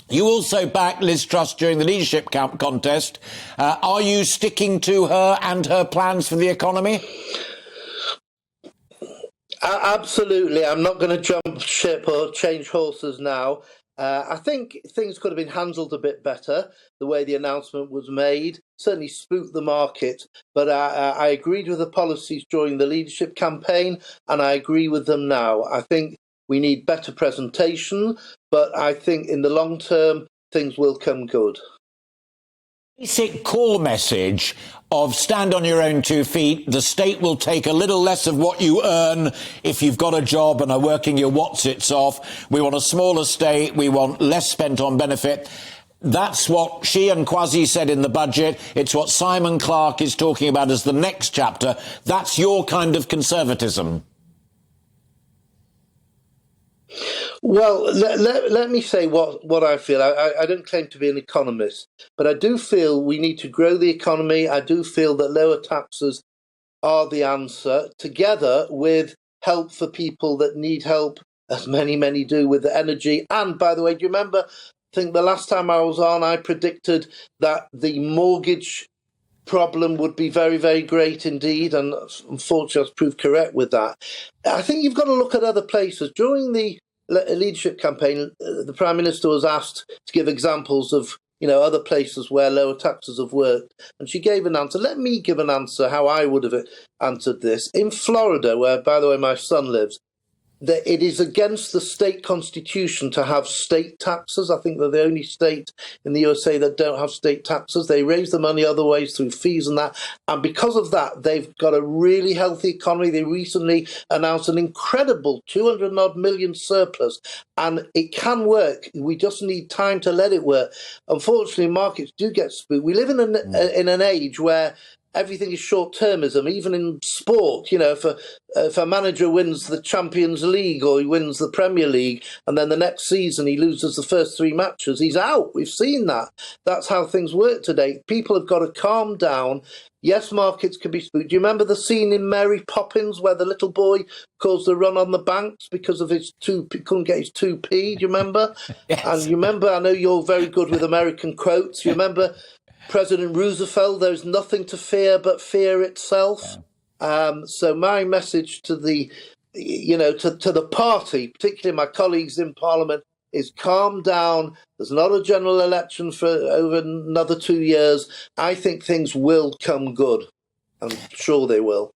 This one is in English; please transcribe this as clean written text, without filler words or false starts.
You also backed Liz Truss during the leadership contest. Are you sticking to her and her plans for the economy? Absolutely. I'm not going to jump ship or change horses now. I think things could have been handled a bit better, the way the announcement was made. Certainly spooked the market. But I agreed with the policies during the leadership campaign, and I agree with them now. I think we need better presentation, but I think in the long term, things will come good. Basic core message of stand on your own 2 feet. The state will take a little less of what you earn if you've got a job and are working your whatsits off. We want a smaller state. We want less spent on benefit. That's what she and Kwasi said in the budget. It's what Simon Clarke is talking about as the next chapter. That's your kind of conservatism. Well, let me say what I feel. I don't claim to be an economist, but I do feel we need to grow the economy. I do feel that lower taxes are the answer, together with help for people that need help, as many do, with the energy. And by the way, do you remember, I think the last time I was on, I predicted that the mortgage problem would be very, very great indeed, and unfortunately I was proved correct with that. I think you've got to look at other places. During the leadership campaign, the Prime Minister was asked to give examples of other places where lower taxes have worked, and she gave an answer. Let me give an answer how I would have answered this. In Florida, where, by the way, my son lives, that it is against the state constitution to have state taxes. I think they're the only state in the USA that don't have state taxes. They raise the money other ways through fees and that. And because of that, they've got a really healthy economy. They recently announced an incredible 200 odd million surplus, and it can work. We just need time to let it work. Unfortunately, markets do get spooked. We live in an age where everything is short-termism, even in sport. If a manager wins the Champions League or he wins the Premier League, and then the next season he loses the first 3 matches, he's out. We've seen that. That's how things work today. People have got to calm down. Yes, markets can be spooked. Do you remember the scene in Mary Poppins where the little boy caused a run on the banks because of his couldn't get his 2p? Do you remember? Yes. And you remember, I know you're very good with American quotes. You remember President Roosevelt, there's nothing to fear but fear itself. So my message to the, to the party, particularly my colleagues in Parliament, is calm down. There's not a general election for over another 2 years. I think things will come good. I'm sure they will.